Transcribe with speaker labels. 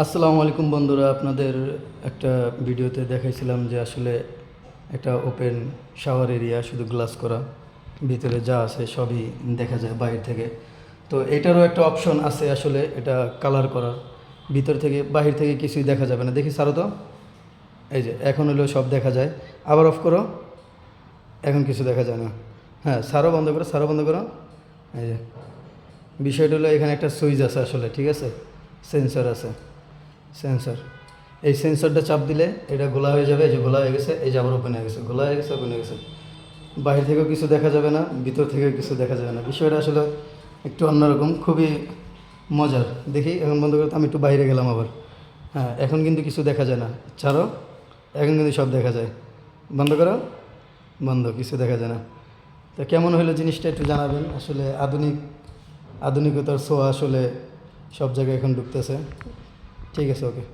Speaker 1: আসসালামু আলাইকুম বন্ধুরা, আপনাদের একটা ভিডিওতে দেখাইছিলাম যে আসলে একটা ওপেন শাওয়ার এরিয়া, শুধু গ্লাস করা, ভিতরে যা আছে সবই দেখা যায় বাইরে থেকে। তো এটারও একটা অপশন আছে আসলে, এটা কালার করার, ভিতর থেকে বাহির থেকে কিছুই দেখা যাবে না। দেখি সারো তো, এই যে এখন হলো সব দেখা যায়। আবার অফ করো, এখন কিছু দেখা যায় না। হ্যাঁ, সারো বন্ধ করো, সারো বন্ধ করো। এই যে বিষয়টা হলো, এখানে একটা সুইচ আছে আসলে, ঠিক আছে, সেন্সর আছে, সেন্সর। এই সেন্সরটা চাপ দিলে এটা গোলা হয়ে যাবে। এই যে গোলা হয়ে গেছে, এই যে আবার ওপেন হয়ে গেছে, গোলা হয়ে গেছে, ওপেন হয়ে গেছে। বাইরে থেকেও কিছু দেখা যাবে না, ভিতর থেকেও কিছু দেখা যাবে না। বিষয়টা আসলে একটু অন্যরকম, খুবই মজার। দেখি এখন বন্ধ করতে, আমি একটু বাইরে গেলাম আবার। হ্যাঁ, এখন কিন্তু কিছু দেখা যায় না। ছাড়ো, এখন কিন্তু সব দেখা যায়। বন্ধ করো, বন্ধ, কিছু দেখা যায় না। তো কেমন হলো জিনিসটা একটু জানাবেন। আসলে আধুনিকতার ছোঁয়া আসলে সব জায়গায় এখন ঢুকতেছে। ঠিক আছে, ওকে।